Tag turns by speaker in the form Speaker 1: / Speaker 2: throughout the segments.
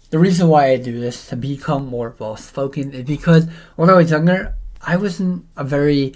Speaker 1: the reason why I do this to become more well spoken is because when I was younger, I wasn't a very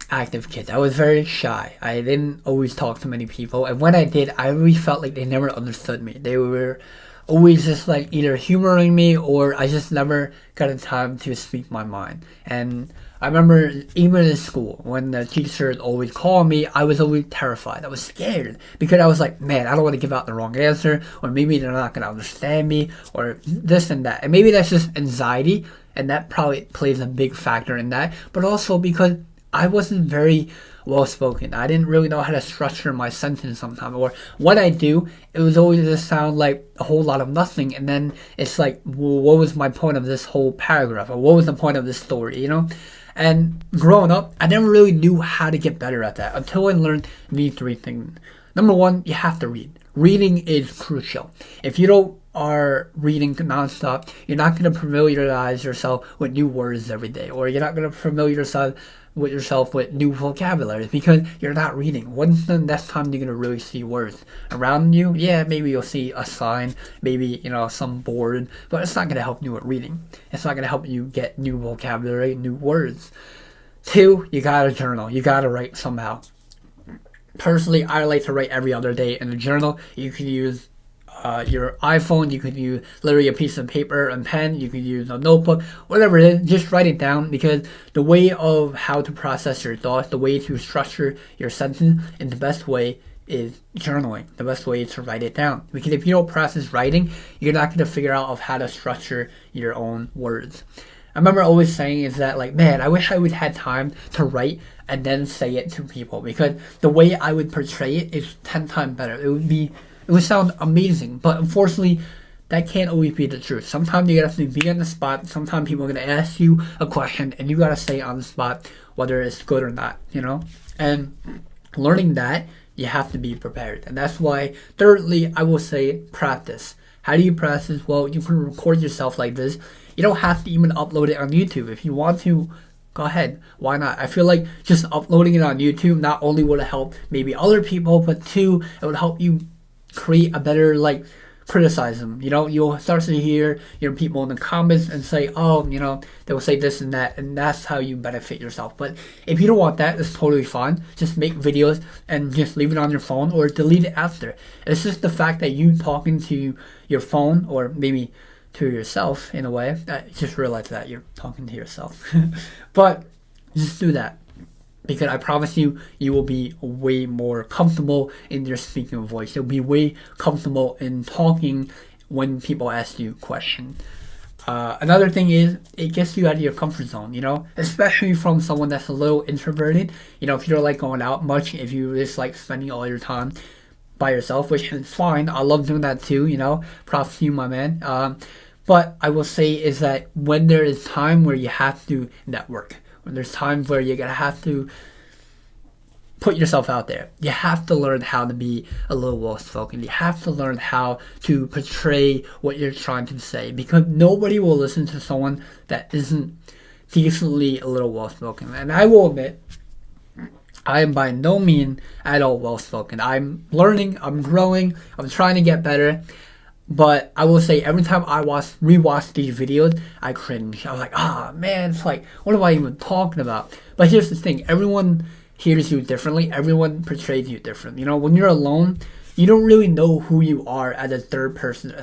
Speaker 1: active kid. I was very shy. I didn't always talk to many people, and when I did, I always felt like they never understood me. They were always just like either humoring me, or I just never got a time to speak my mind. And I remember even in school when the teacher would always call me, I was always terrified. I was scared because I was like, man, I don't want to give out the wrong answer, or maybe they're not gonna understand me, or this and that. And maybe that's just anxiety, and that probably plays a big factor in that. But also because I wasn't very well spoken. I didn't really know how to structure my sentence sometimes. Or what I do, it was always just sound like a whole lot of nothing. And then it's like, well, what was my point of this whole paragraph? Or what was the point of this story, you know? And growing up, I never really knew how to get better at that until I learned these three things. Number one, you have to read. Reading is crucial. If you don't are reading nonstop, you're not going to familiarize yourself with new words every day, or you're not going to familiarize yourself with new vocabulary because you're not reading. When's the next time you're going to really see words around you? Yeah, maybe you'll see a sign, maybe, some board, but it's not going to help you with reading. It's not going to help you get new vocabulary, new words. Two, you got to journal. You got to write somehow. Personally, I like to write every other day in a journal. You can use your iPhone, you could use literally a piece of paper and pen, you could use a notebook, whatever it is, just write it down, because the way of how to process your thoughts, the way to structure your sentence, and the best way is journaling. The best way is to write it down, because if you don't practice writing, you're not going to figure out of how to structure your own words. I remember always saying is that, like, man, I wish I would had time to write and then say it to people, because the way I would portray it is 10 times better. It would sound amazing, but unfortunately, that can't always be the truth. Sometimes you have to be on the spot. Sometimes people are going to ask you a question, and you got to say on the spot whether it's good or not, And learning that, you have to be prepared. And that's why, thirdly, I will say practice. How do you practice? Well, you can record yourself like this. You don't have to even upload it on YouTube. If you want to, go ahead. Why not? I feel like just uploading it on YouTube not only would it help maybe other people, but two, it would help you create a better criticism. You'll start to hear people in the comments and say, oh, they will say this and that, and that's how you benefit yourself. But if you don't want that, it's totally fine. Just make videos and just leave it on your phone or delete it after. It's just the fact that you talking to your phone, or maybe to yourself in a way. I just realized that you're talking to yourself. But just do that, because I promise you, you will be way more comfortable in your speaking voice. You'll be way comfortable in talking when people ask you questions. Another thing is, it gets you out of your comfort zone, especially from someone that's a little introverted. If you don't like going out much, if you just like spending all your time by yourself, which is fine. I love doing that too, props to you, my man. But I will say is that when there is time where you have to network, when there's times where you're going to have to put yourself out there, you have to learn how to be a little well-spoken. You have to learn how to portray what you're trying to say, because nobody will listen to someone that isn't decently a little well-spoken. And I will admit, I am by no means at all well-spoken. I'm learning, I'm growing, I'm trying to get better. But I will say, every time I rewatch these videos, I cringe. I was like, man, it's like, what am I even talking about? But here's the thing, everyone hears you differently, everyone portrays you different. When you're alone, you don't really know who you are as a third person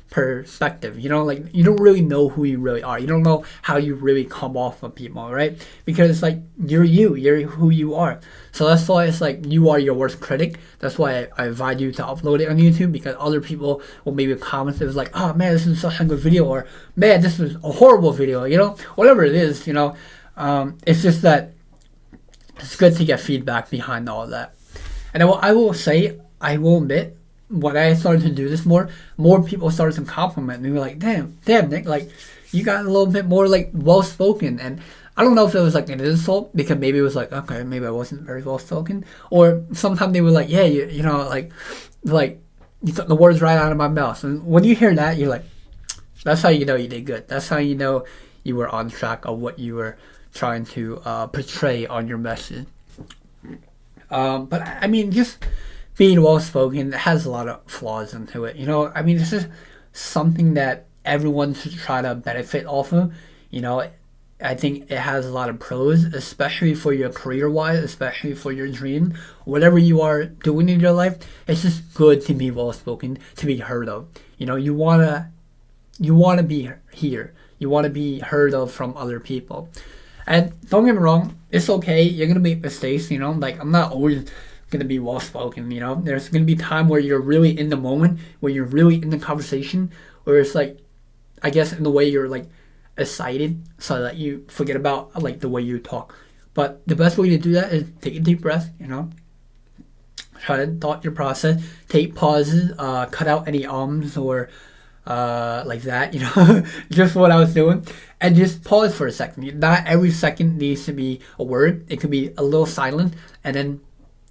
Speaker 1: perspective. You don't really know who you really are. You don't know how you really come off of people, right? Because it's like, you're who you are. So that's why it's like, you are your worst critic. That's why I invite you to upload it on YouTube, because other people will maybe comment. It was like, oh man, this is such a good video, or man, this was a horrible video, whatever it is, it's just that it's good to get feedback behind all of that. And I will say, I will admit, when I started to do this more people started to compliment me. They were like, damn, Nick, like, you got a little bit more well-spoken. And I don't know if it was an insult, because maybe it was okay, maybe I wasn't very well-spoken. Or sometimes they were like, yeah, you took the words right out of my mouth. And when you hear that, you're like, that's how you know you did good. That's how you know you were on track of what you were trying to portray on your message. But I mean, just being well-spoken has a lot of flaws into it. It's just something that everyone should try to benefit off of. You know, I think it has a lot of pros, especially for your career wise, especially for your dream. Whatever you are doing in your life, it's just good to be well spoken, to be heard of. You know, you wanna be here. You wanna be heard of from other people. And don't get me wrong, it's okay. You're gonna make mistakes. You know, like I'm not always gonna be well spoken. You know, there's gonna be time where you're really in the moment, where you're really in the conversation, where it's like, I guess in the way you're like excited, so that you forget about like the way you talk. But the best way to do that is take a deep breath. You know, try to thought your process, take pauses, cut out any ums or like that, you know, just what I was doing, and just pause for a second. Not every second needs to be a word. It could be a little silent, and then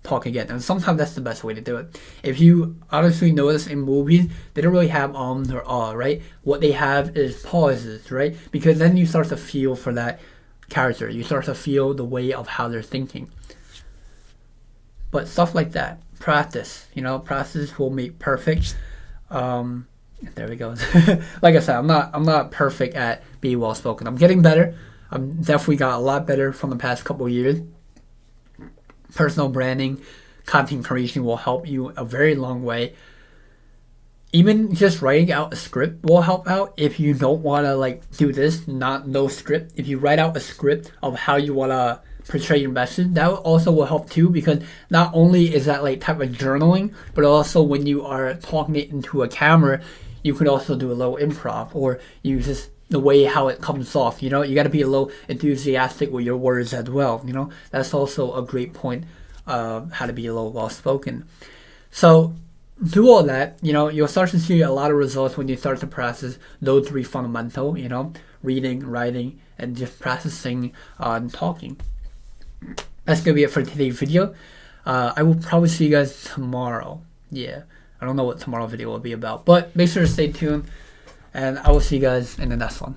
Speaker 1: talk again. And sometimes that's the best way to do it. If you honestly notice in movies, they don't really have ums or right? What they have is pauses, right? Because then you start to feel for that character. You start to feel the way of how they're thinking. But stuff like that, practice. You know, practice will make perfect. There we go. Like I said, I'm not perfect at being well spoken. I'm getting better. I'm definitely got a lot better from the past couple of years. Personal branding, content creation will help you a very long way. Even just writing out a script will help out if you don't want to like do this, no script. If you write out a script of how you want to portray your message, that also will help too, because not only is that like type of journaling, but also when you are talking it into a camera, you could also do a little improv or use this the way how it comes off. You know, you got to be a little enthusiastic with your words as well. You know, that's also a great point of how to be a little well spoken. So do all that. You know, you'll start to see a lot of results when you start to practice those three fundamental. You know, reading, writing, and just practicing talking. That's gonna be it for today's video. I will probably see you guys tomorrow. Yeah, I don't know what tomorrow video will be about, but make sure to stay tuned, and I will see you guys in the next one.